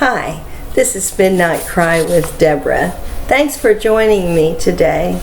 Hi, this is Midnight Cry with Deborah. Thanks for joining me today.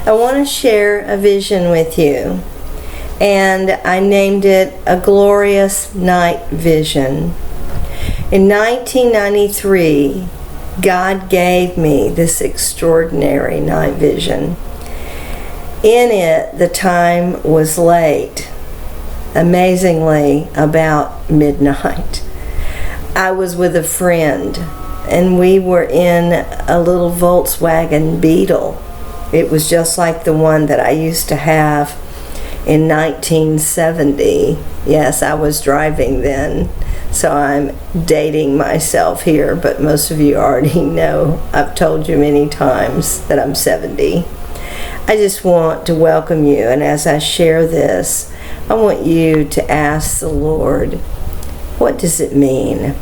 I want to share a vision with you, and I named it A Glorious Night Vision. In 1993, God gave me this extraordinary night vision. In it, the time was late, amazingly about midnight. I was with a friend, and we were in a little Volkswagen Beetle. It was just like the one that I used to have in 1970. Yes, I was driving then, so I'm dating myself here, but most of you already know. I've told you many times that I'm 70. I just want to welcome you, and as I share this, I want you to ask the Lord, what does it mean?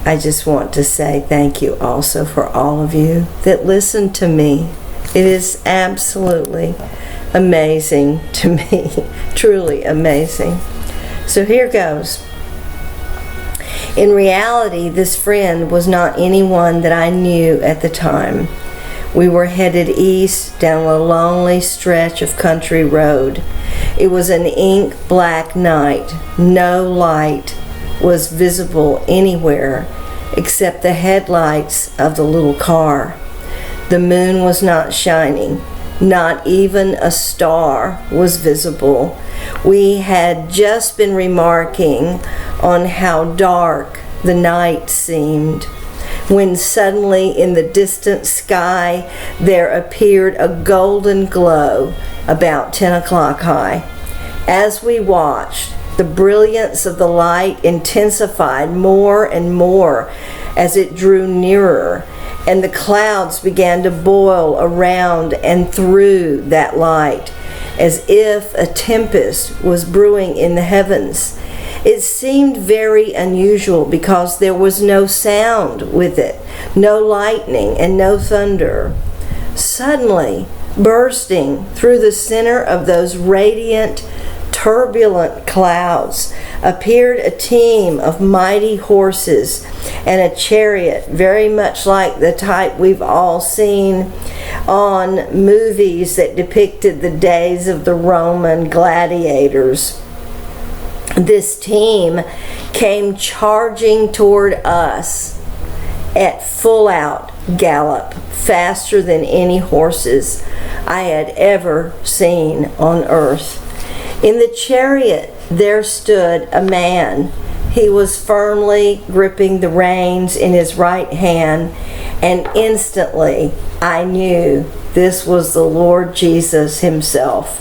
I just want to say thank you also for all of you that listen to me. It is absolutely amazing to me, truly amazing. So here goes. In reality, this friend was not anyone that I knew at the time. We were headed east down a lonely stretch of country road. It was an ink black night. No light was visible anywhere except the headlights of the little car. The moon was not shining. Not even a star was visible. We had just been remarking on how dark the night seemed, when suddenly in the distant sky there appeared a golden glow about 10 o'clock high. As we watched, the brilliance of the light intensified more and more as it drew nearer, and the clouds began to boil around and through that light, as if a tempest was brewing in the heavens. It seemed very unusual because there was no sound with it, no lightning and no thunder. Suddenly, bursting through the center of those radiant, turbulent clouds, appeared a team of mighty horses and a chariot very much like the type we've all seen on movies that depicted the days of the Roman gladiators. This team came charging toward us at full out gallop, faster than any horses I had ever seen on earth. In the chariot there stood a man. He was firmly gripping the reins in his right hand, and instantly I knew this was the Lord Jesus himself.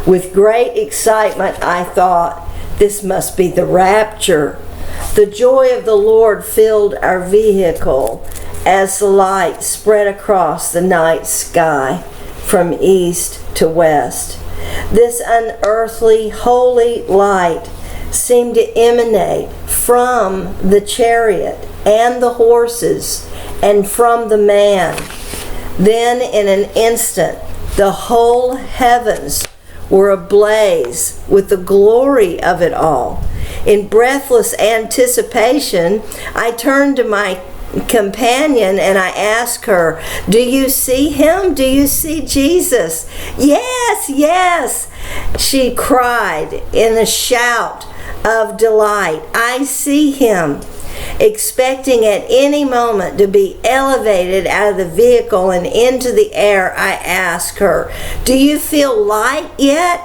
With great excitement I thought, this must be the rapture. The joy of the Lord filled our vehicle as the light spread across the night sky from east to west. This unearthly, holy light seemed to emanate from the chariot and the horses and from the man. Then in an instant, the whole heavens were ablaze with the glory of it all. In breathless anticipation, I turned to my companion and I asked her, "Do you see him? Do you see Jesus?" "Yes, yes," she cried in a shout of delight. "I see him." Expecting at any moment to be elevated out of the vehicle and into the air, I asked her, "Do you feel light yet?"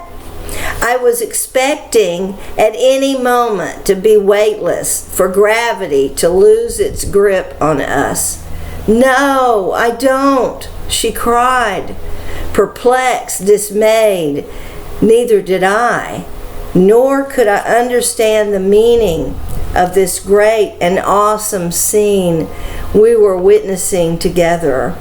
I was expecting at any moment to be weightless, for gravity to lose its grip on us. "No, I don't," she cried, perplexed, dismayed. Neither did I, nor could I understand the meaning of this great and awesome scene we were witnessing together.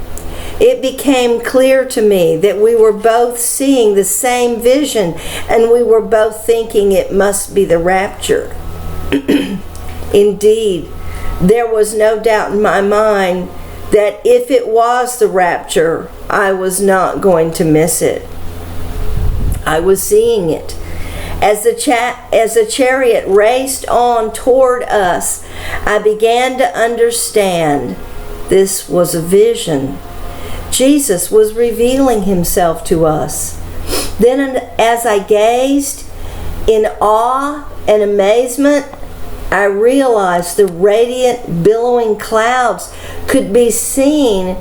It became clear to me that we were both seeing the same vision, and we were both thinking it must be the rapture. Indeed, there was no doubt in my mind that if it was the rapture, I was not going to miss it. I was seeing it, As the chariot raced on toward us, I began to understand this was a vision. Jesus was revealing himself to us. Then as I gazed in awe and amazement, I realized the radiant, billowing clouds could be seen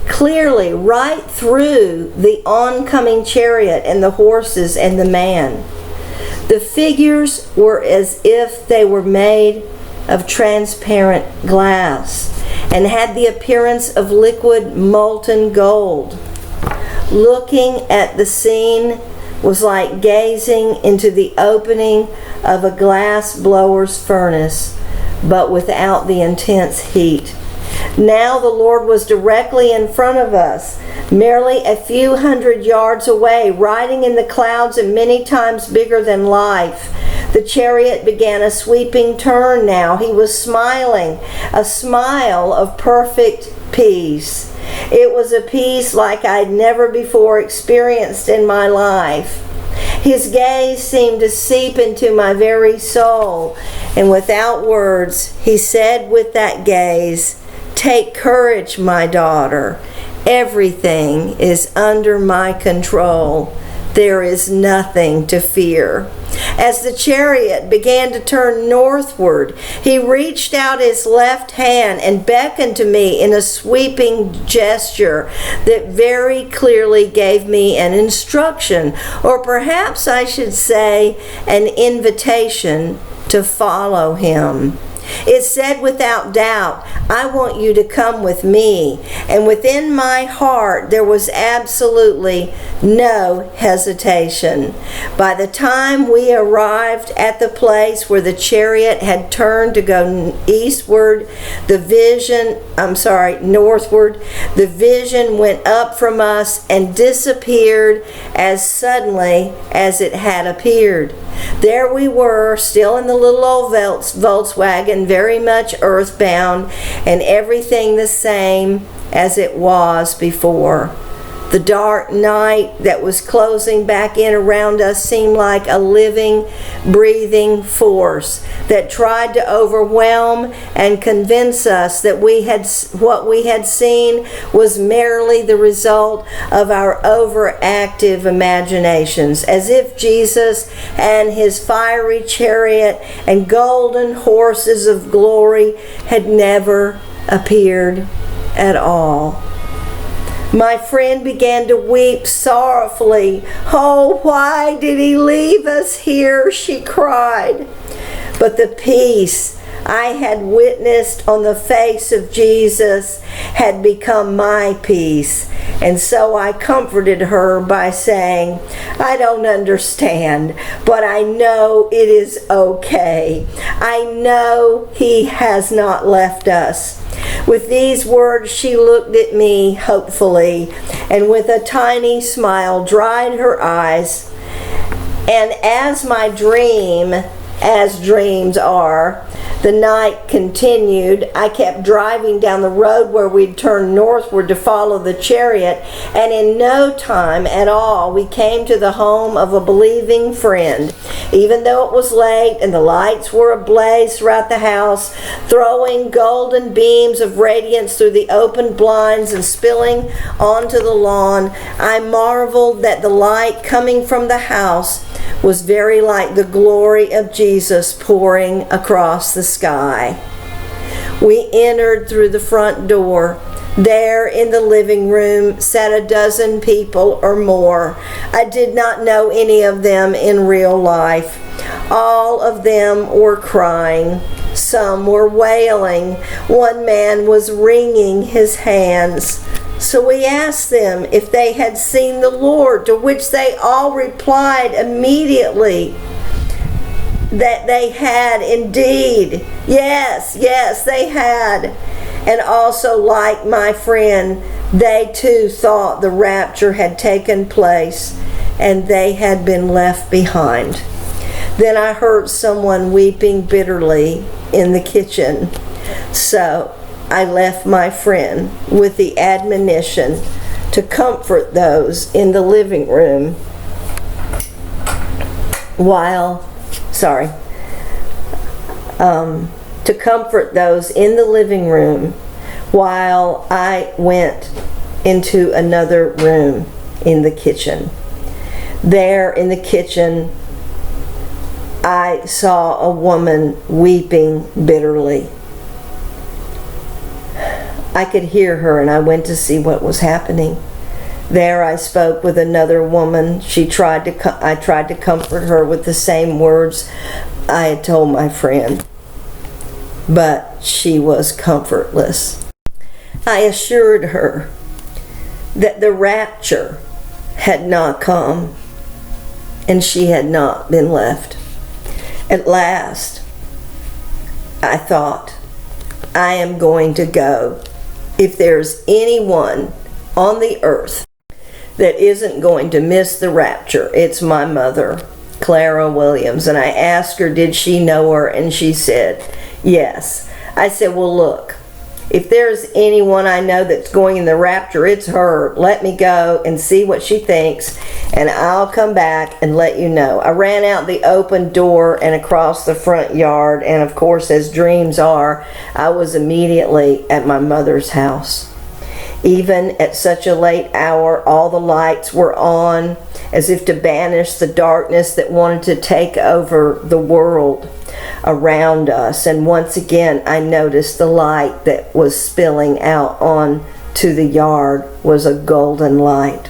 clearly right through the oncoming chariot and the horses and the man. The figures were as if they were made of transparent glass and had the appearance of liquid molten gold. Looking at the scene was like gazing into the opening of a glass blower's furnace, but without the intense heat. Now the Lord was directly in front of us, merely a few hundred yards away, riding in the clouds and many times bigger than life. The chariot began a sweeping turn now. He was smiling, a smile of perfect peace. It was a peace like I'd never before experienced in my life. His gaze seemed to seep into my very soul, and without words, he said with that gaze, "Take courage, my daughter. Everything is under my control. There is nothing to fear." As the chariot began to turn northward, he reached out his left hand and beckoned to me in a sweeping gesture that very clearly gave me an instruction, or perhaps I should say an invitation to follow him. It said without doubt, "I want you to come with me." And within my heart, there was absolutely no hesitation. By the time we arrived at the place where the chariot had turned to go northward, the vision went up from us and disappeared as suddenly as it had appeared. There we were, still in the little old Volkswagen, very much earthbound, and everything the same as it was before. The dark night that was closing back in around us seemed like a living, breathing force that tried to overwhelm and convince us that what we had seen was merely the result of our overactive imaginations, as if Jesus and his fiery chariot and golden horses of glory had never appeared at all. My friend began to weep sorrowfully. "Oh, why did he leave us here?" she cried. But the peace I had witnessed on the face of Jesus had become my peace. And so I comforted her by saying, "I don't understand, but I know it is okay. I know he has not left us." With these words, she looked at me hopefully, and with a tiny smile dried her eyes. And as dreams are, the night continued. I kept driving down the road where we'd turned northward to follow the chariot, and in no time at all we came to the home of a believing friend. Even though it was late and the lights were ablaze throughout the house, throwing golden beams of radiance through the open blinds and spilling onto the lawn, I marveled that the light coming from the house was very like the glory of Jesus pouring across the sky. We entered through the front door. There in the living room sat a dozen people or more. I did not know any of them in real life. All of them were crying. Some were wailing. One man was wringing his hands. So we asked them if they had seen the Lord, to which they all replied immediately that they had indeed. Yes, they had. And also, like my friend, they too thought the rapture had taken place and they had been left behind. Then I heard someone weeping bitterly in the kitchen. So I left my friend with the admonition to comfort those in the living room. to comfort those in the living room while I went into another room in the kitchen. There in the kitchen, I saw a woman weeping bitterly. I could hear her, and I went to see what was happening. There I spoke with another woman. I tried to comfort her with the same words I had told my friend, but she was comfortless. I assured her that the rapture had not come and she had not been left. At last, I thought, I am going to go. If there's anyone on the earth that isn't going to miss the rapture, it's my mother, Deborah Williams. And I asked her, did she know her? And she said, yes. I said, well, look, if there's anyone I know that's going in the rapture, it's her. Let me go and see what she thinks, and I'll come back and let you know. I ran out the open door and across the front yard, and of course, as dreams are, I was immediately at my mother's house. Even at such a late hour, all the lights were on, as if to banish the darkness that wanted to take over the world around us. And once again, I noticed the light that was spilling out on to the yard was a golden light.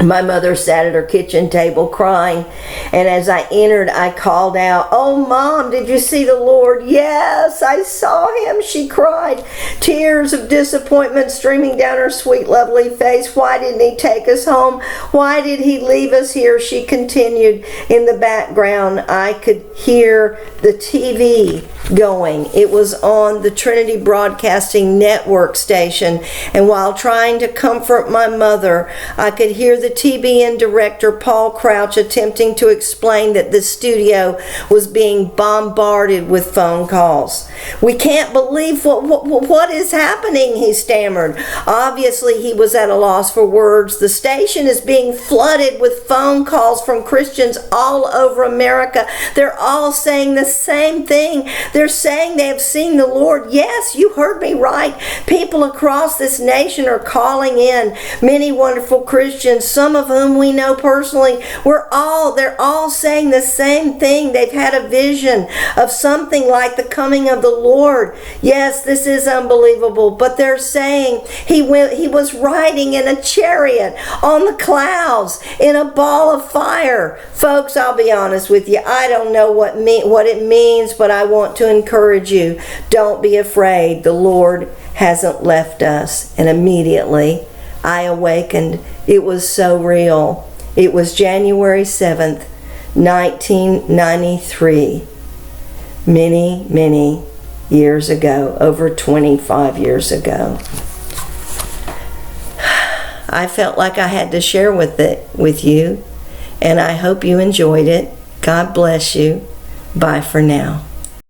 My mother sat at her kitchen table crying, and as I entered, I called out, "Oh, Mom, did you see the Lord?" "Yes, I saw him," she cried, tears of disappointment streaming down her sweet, lovely face. "Why didn't he take us home? Why did he leave us here?" she continued. In the background, I could hear the TV going. It was on the Trinity Broadcasting Network station, and while trying to comfort my mother, I could hear the TBN director Paul Crouch attempting to explain that the studio was being bombarded with phone calls. "We can't believe what is happening," he stammered. Obviously, he was at a loss for words. "The station is being flooded with phone calls from Christians all over America. They're all saying the same thing. They're saying they have seen the Lord." "Yes, you heard me right. People across this nation are calling in. Many wonderful Christians, some of whom we know personally. They're all saying the same thing. They've had a vision of something like the coming of the Lord. Yes, this is unbelievable, but they're saying he was riding in a chariot on the clouds in a ball of fire." Folks, I'll be honest with you. I don't know what it means, but I want to encourage you. Don't be afraid. The Lord hasn't left us. And immediately I awakened. It was so real. It was January 7th, 1993. Many, many years ago. Over 25 years ago. I felt like I had to share with you. And I hope you enjoyed it. God bless you. Bye for now.